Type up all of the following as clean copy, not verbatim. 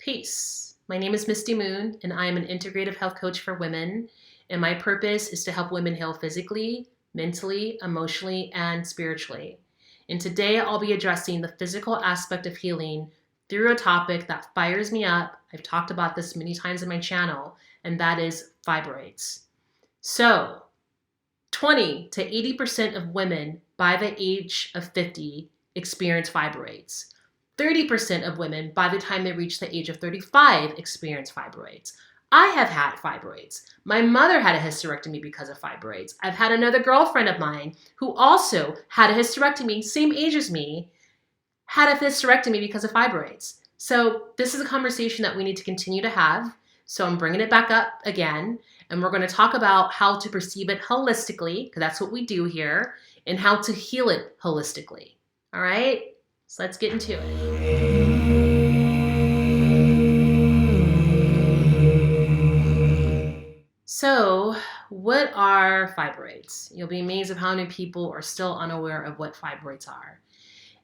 Peace. My name is MystyMoon, and I am an integrative health coach for women. And my purpose is to help women heal physically, mentally, emotionally, and spiritually. And today I'll be addressing the physical aspect of healing through a topic that fires me up. I've talked about this many times on my channel, and that is fibroids. So, 20 to 80% of women by the age of 50 experience fibroids. 30% of women by the time they reach the age of 35 experience fibroids. I have had fibroids. My mother had a hysterectomy because of fibroids. I've had another girlfriend of mine who also had a hysterectomy, same age as me, had a hysterectomy because of fibroids. So this is a conversation that we need to continue to have. So I'm bringing it back up again, and we're going to talk about how to perceive it holistically, because that's what we do here, and how to heal it holistically. All right? So let's get into it. So, what are fibroids? You'll be amazed at how many people are still unaware of what fibroids are.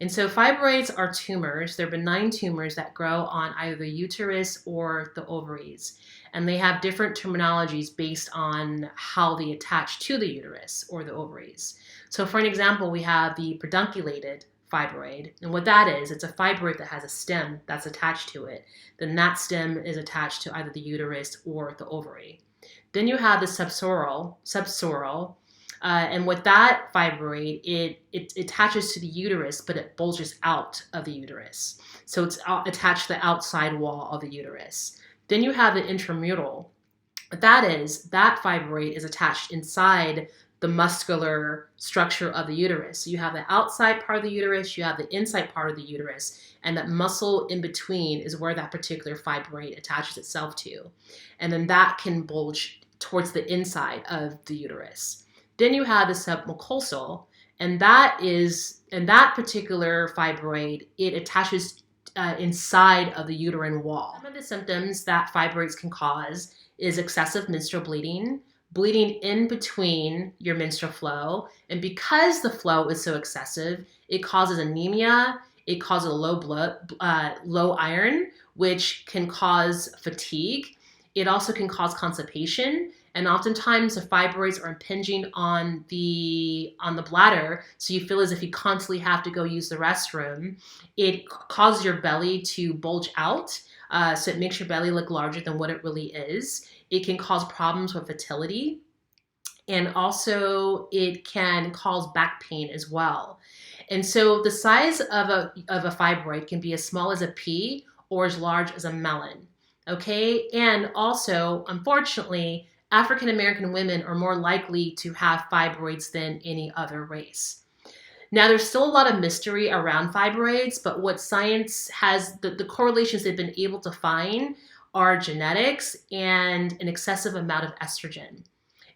And so fibroids are tumors. They're benign tumors that grow on either the uterus or the ovaries. And they have different terminologies based on how they attach to the uterus or the ovaries. So for an example, we have the pedunculated fibroid. And what that is, it's a fibroid that has a stem that's attached to it. Then that stem is attached to either the uterus or the ovary. Then you have the subsoral, and with that fibroid, it attaches to the uterus, but it bulges out of the uterus. So it's attached to the outside wall of the uterus. Then you have the intramural. That fibroid is attached inside the muscular structure of the uterus. So you have the outside part of the uterus, you have the inside part of the uterus, and that muscle in between is where that particular fibroid attaches itself to. And then that can bulge towards the inside of the uterus. Then you have the submucosal, and that particular fibroid, it attaches inside of the uterine wall. Some of the symptoms that fibroids can cause is excessive menstrual bleeding in between your menstrual flow, and because the flow is so excessive, it causes anemia, it causes low iron, which can cause fatigue. It also can cause constipation, and oftentimes the fibroids are impinging on the bladder, so you feel as if you constantly have to go use the restroom. It causes your belly to bulge out, so it makes your belly look larger than what it really is. It can cause problems with fertility, and also it can cause back pain as well. And so the size of a fibroid can be as small as a pea or as large as a melon. Okay, and also, unfortunately, African American women are more likely to have fibroids than any other race. Now, there's still a lot of mystery around fibroids, but what science has, the correlations they've been able to find are genetics and an excessive amount of estrogen.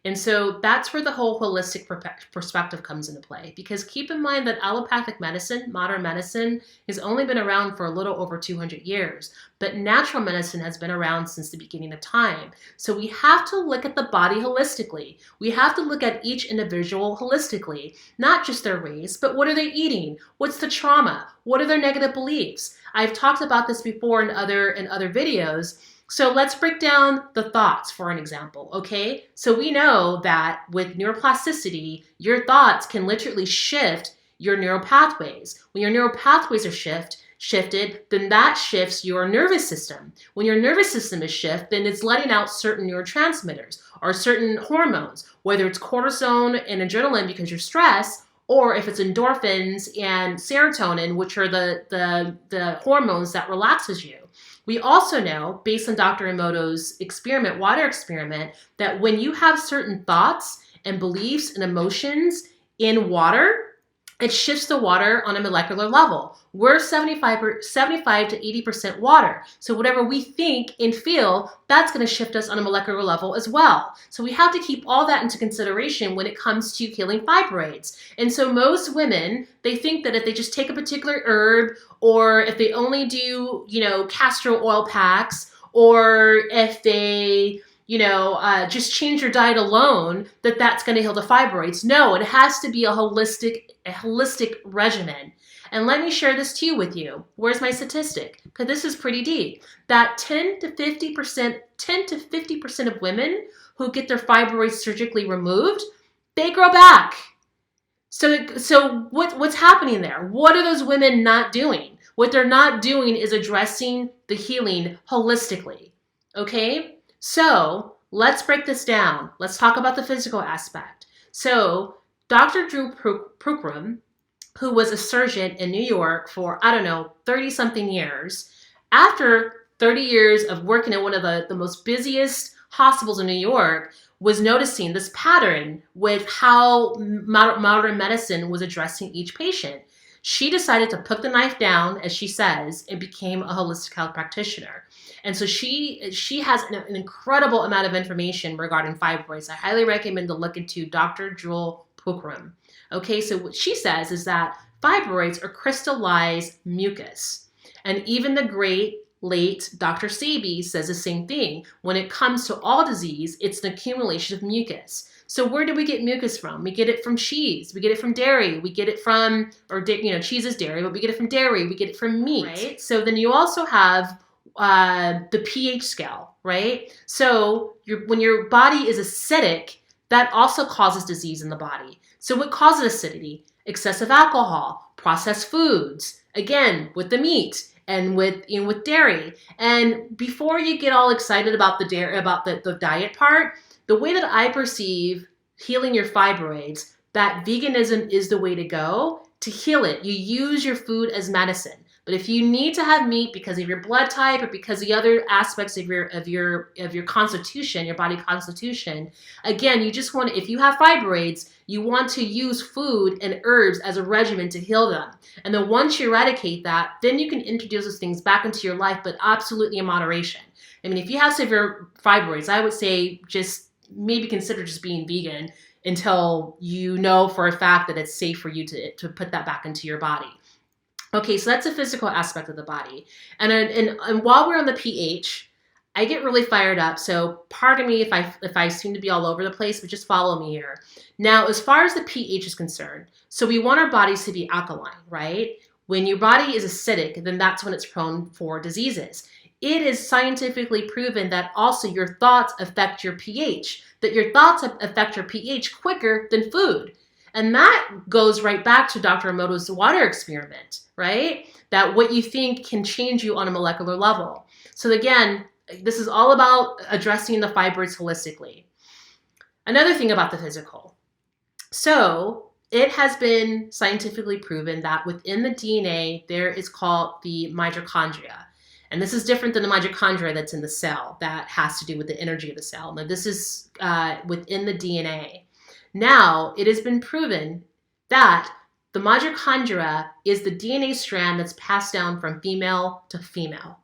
And so that's where the whole holistic perspective comes into play. Because keep in mind that allopathic medicine, modern medicine, has only been around for a little over 200 years. But natural medicine has been around since the beginning of time. So we have to look at the body holistically. We have to look at each individual holistically. Not just their race, but what are they eating? What's the trauma? What are their negative beliefs? I've talked about this before in other videos. So let's break down the thoughts for an example, okay? So we know that with neuroplasticity, your thoughts can literally shift your neural pathways. When your neural pathways are shifted, then that shifts your nervous system. When your nervous system is shifted, then it's letting out certain neurotransmitters or certain hormones, whether it's cortisol and adrenaline because you're stressed, or if it's endorphins and serotonin, which are the hormones that relaxes you. We also know, based on Dr. Emoto's water experiment, that when you have certain thoughts and beliefs and emotions in water, it shifts the water on a molecular level. We're 75 to 80% water. So whatever we think and feel, that's going to shift us on a molecular level as well. So we have to keep all that into consideration when it comes to healing fibroids. And so most women, they think that if they just take a particular herb, or if they only do, castor oil packs, or if they just change your diet alone, that's going to heal the fibroids. No, it has to be a holistic regimen. And let me share this to you with you. Where's my statistic? Because this is pretty deep. That 10 to 50% of women who get their fibroids surgically removed, they grow back. So what's happening there? What are those women not doing? What they're not doing is addressing the healing holistically. Okay? So let's break this down. Let's talk about the physical aspect. So Dr. Drew Prukrum, who was a surgeon in New York for, 30-something years, after 30 years of working at one of the most busiest hospitals in New York, was noticing this pattern with how modern medicine was addressing each patient. She decided to put the knife down, as she says, and became a holistic health practitioner. And so she has an incredible amount of information regarding fibroids. I highly recommend to look into Dr. Jewel Pukram. Okay, so what she says is that fibroids are crystallized mucus. And even the great late Dr. Sebi says the same thing. When it comes to all disease, it's an accumulation of mucus. So where do we get mucus from? We get it from cheese. We get it from dairy. We get it from, cheese is dairy, but we get it from dairy. We get it from meat. Right? So then you also have the pH scale, right? So when your body is acidic, that also causes disease in the body. So what causes acidity? Excessive alcohol, processed foods, again, with the meat and with dairy. And before you get all excited about the diet part, the way that I perceive healing your fibroids, that veganism is the way to go to heal it. You use your food as medicine. But if you need to have meat because of your blood type or because of the other aspects of your constitution, your body constitution, again, you just want to, if you have fibroids, you want to use food and herbs as a regimen to heal them. And then once you eradicate that, then you can introduce those things back into your life, but absolutely in moderation. I mean, if you have severe fibroids, I would say just maybe consider just being vegan until you know for a fact that it's safe for you to put that back into your body. Okay, so that's a physical aspect of the body. And while we're on the pH, I get really fired up. So pardon me if I seem to be all over the place, but just follow me here. Now, as far as the pH is concerned, so we want our bodies to be alkaline, right? When your body is acidic, then that's when it's prone for diseases. It is scientifically proven that also your thoughts affect your pH, that your thoughts affect your pH quicker than food. And that goes right back to Dr. Emoto's water experiment, right? That what you think can change you on a molecular level. So again, this is all about addressing the fibroids holistically. Another thing about the physical. So it has been scientifically proven that within the DNA, there is called the mitochondria. And this is different than the mitochondria that's in the cell that has to do with the energy of the cell. Now, this is within the DNA. Now, it has been proven that the mitochondria is the DNA strand that's passed down from female to female.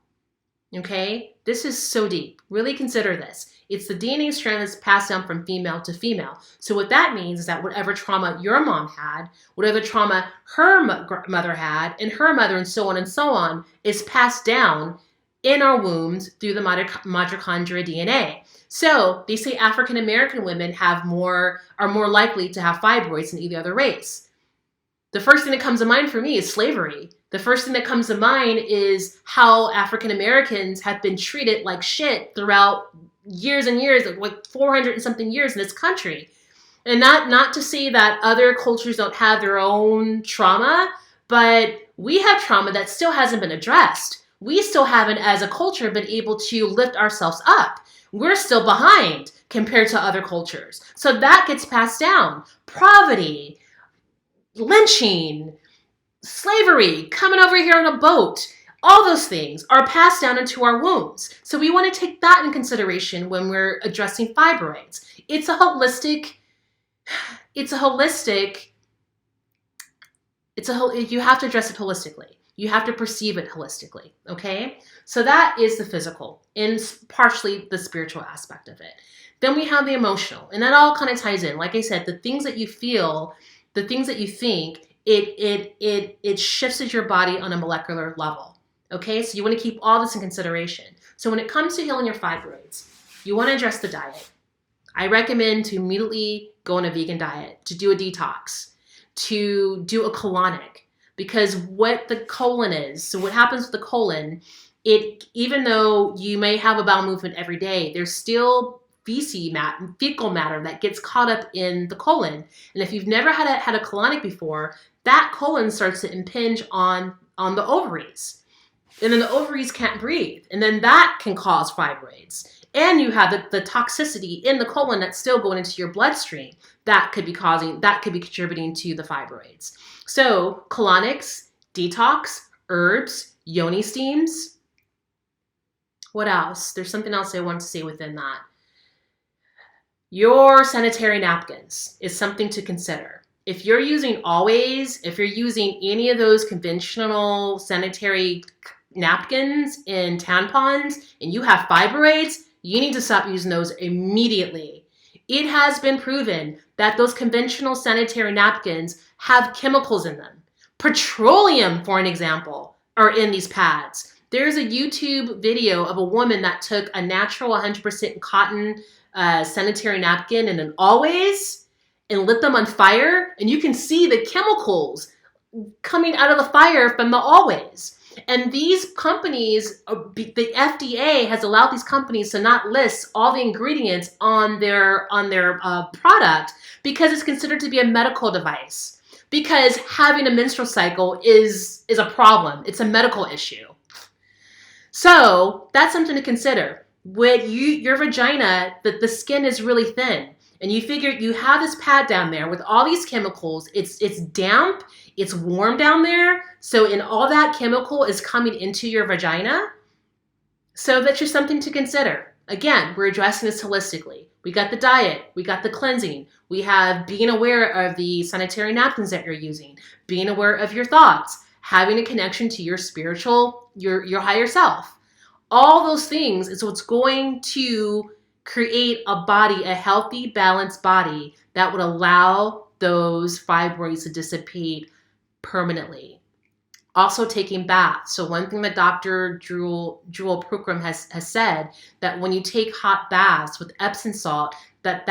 Okay? This is so deep. Really consider this. It's the DNA strand that's passed down from female to female. So what that means is that whatever trauma your mom had, whatever trauma her mother had, and her mother, and so on, is passed down in our wombs through the mitochondria DNA. So they say African American women are more likely to have fibroids than any other race. The first thing that comes to mind for me is slavery. The first thing that comes to mind is how African Americans have been treated like shit throughout years and years, like 400 and something years in this country. And not to say that other cultures don't have their own trauma, but we have trauma that still hasn't been addressed. We still haven't, as a culture, been able to lift ourselves up. We're still behind compared to other cultures. So that gets passed down. Poverty, lynching, slavery, coming over here on a boat, all those things are passed down into our wombs. So we want to take that in consideration when we're addressing fibroids. You have to address it holistically. You have to perceive it holistically, okay? So that is the physical and partially the spiritual aspect of it. Then we have the emotional, and that all kind of ties in. Like I said, the things that you feel, the things that you think, it shifts your body on a molecular level, okay? So you want to keep all this in consideration. So when it comes to healing your fibroids, you want to address the diet. I recommend to immediately go on a vegan diet, to do a detox, to do a colonic. because what the colon is, so what happens with the colon, even though you may have a bowel movement every day, there's still fecal matter that gets caught up in the colon. And if you've never had a colonic before, that colon starts to impinge on the ovaries. And then the ovaries can't breathe. And then that can cause fibroids. And you have the toxicity in the colon that's still going into your bloodstream. That could be contributing to the fibroids. So colonics, detox, herbs, yoni steams. What else? There's something else I want to say within that. Your sanitary napkins is something to consider. If you're using any of those conventional sanitary napkins and tampons and you have fibroids, you need to stop using those immediately. It has been proven that those conventional sanitary napkins have chemicals in them. Petroleum, for an example, are in these pads. There's a YouTube video of a woman that took a natural 100% cotton sanitary napkin and an Always and lit them on fire, and you can see the chemicals coming out of the fire from the Always. And these companies, the FDA has allowed these companies to not list all the ingredients on their product because it's considered to be a medical device. Because having a menstrual cycle is a problem. It's a medical issue. So that's something to consider. With your vagina, the skin is really thin. And you figure you have this pad down there with all these chemicals. It's damp. It's warm down there. So all that chemical is coming into your vagina. So that's just something to consider. Again, we're addressing this holistically. We got the diet. We got the cleansing. We have being aware of the sanitary napkins that you're using. Being aware of your thoughts. Having a connection to your spiritual, your higher self. All those things is what's going to create a body, a healthy, balanced body that would allow those fibroids to dissipate permanently. Also taking baths. So one thing that Dr. Jewel Pookrum has said, that when you take hot baths with Epsom salt, that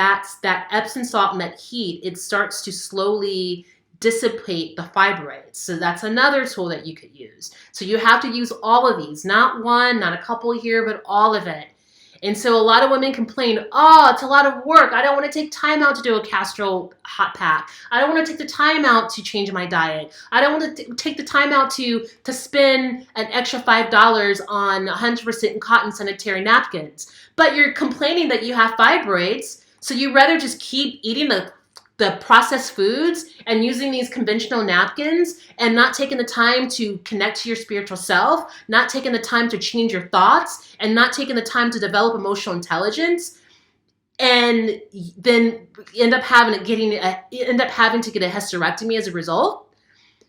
Epsom salt and that heat, it starts to slowly dissipate the fibroids. So that's another tool that you could use. So you have to use all of these, not one, not a couple here, but all of it. And so a lot of women complain, oh, it's a lot of work. I don't want to take time out to do a Castrol hot pack. I don't want to take the time out to change my diet. I don't want to take the time out to spend an extra $5 on 100% cotton sanitary napkins. But you're complaining that you have fibroids, so you rather just keep eating the processed foods and using these conventional napkins and not taking the time to connect to your spiritual self, not taking the time to change your thoughts, and not taking the time to develop emotional intelligence, and then end up having to get a hysterectomy as a result.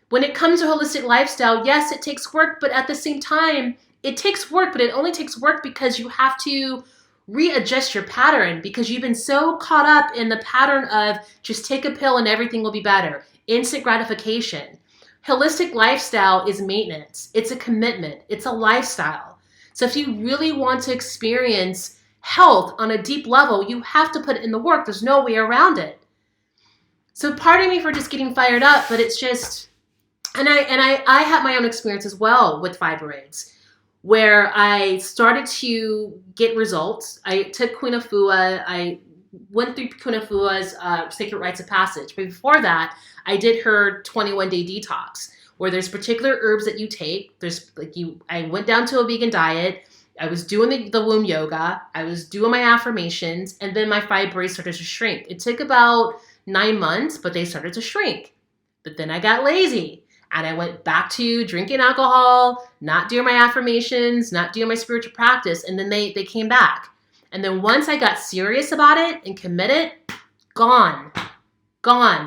When it comes to holistic lifestyle, yes, it takes work, but at the same time, it takes work, but it only takes work because you have to readjust your pattern, because you've been so caught up in the pattern of just take a pill and everything will be better. Instant gratification. Holistic lifestyle is maintenance. It's a commitment. It's a lifestyle. So if you really want to experience health on a deep level, you have to put in the work. There's no way around it. So pardon me for just getting fired up, but it's just, and I had my own experience as well with fibroids, where I started to get results. I took Queen Afua. I went through Queen Afua's Sacred Rites of Passage. But before that, I did her 21-day detox, where there's particular herbs that you take. I went down to a vegan diet. I was doing the womb yoga. I was doing my affirmations, and then my fibroids started to shrink. It took about 9 months, but they started to shrink. But then I got lazy. And I went back to drinking alcohol, not doing my affirmations, not doing my spiritual practice. And then they came back. And then once I got serious about it and committed, gone.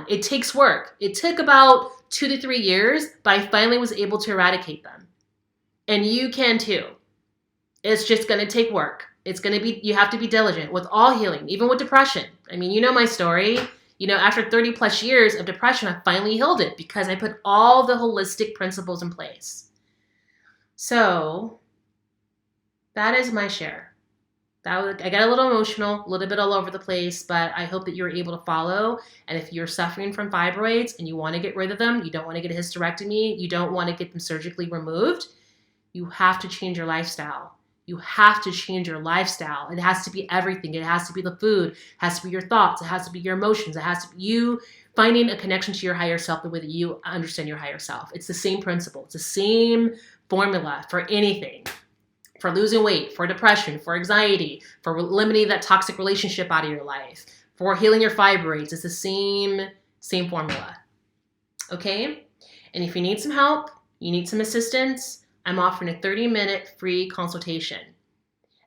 It takes work. It took about 2 to 3 years, but I finally was able to eradicate them. And you can too. It's just going to take work. You have to be diligent with all healing, even with depression. I mean, you know my story. After 30 plus years of depression, I finally healed it because I put all the holistic principles in place. So that is my share. I got a little emotional, a little bit all over the place, but I hope that you're able to follow. And if you're suffering from fibroids and you want to get rid of them, you don't want to get a hysterectomy, you don't want to get them surgically removed, you have to change your lifestyle. You have to change your lifestyle. It has to be everything. It has to be the food. It has to be your thoughts. It has to be your emotions. It has to be you finding a connection to your higher self the way that you understand your higher self. It's the same principle. It's the same formula for anything. For losing weight, for depression, for anxiety, for eliminating that toxic relationship out of your life, for healing your fibroids. It's the same formula. Okay? And if you need some help, you need some assistance, I'm offering a 30-minute free consultation.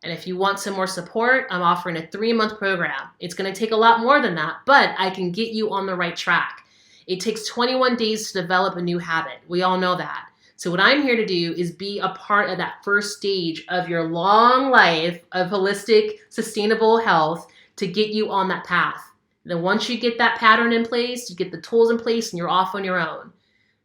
And if you want some more support, I'm offering a 3-month program. It's going to take a lot more than that, but I can get you on the right track. It takes 21 days to develop a new habit. We all know that. So what I'm here to do is be a part of that first stage of your long life of holistic, sustainable health to get you on that path. Then once you get that pattern in place, you get the tools in place, and you're off on your own.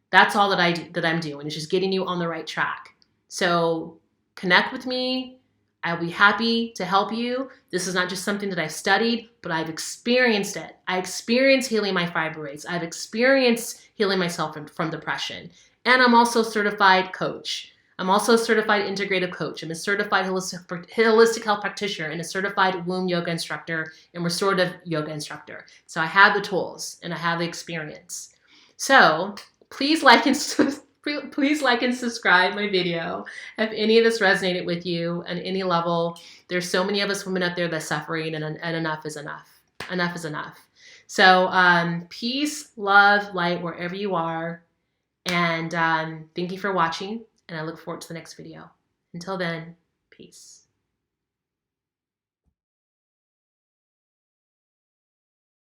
That's all that I'm doing, is just getting you on the right track. So connect with me. I'll be happy to help you. This is not just something that I've studied, but I've experienced it. I experienced healing my fibroids. I've experienced healing myself from depression. And I'm also a certified coach. I'm also a certified integrative coach. I'm a certified holistic health practitioner and a certified womb yoga instructor and restorative yoga instructor. So I have the tools and I have the experience. So please like and subscribe my video if any of this resonated with you on any level. There's so many of us women out there that's suffering, and enough is enough. Enough is enough. So peace, love, light, wherever you are. And thank you for watching, and I look forward to the next video. Until then, peace.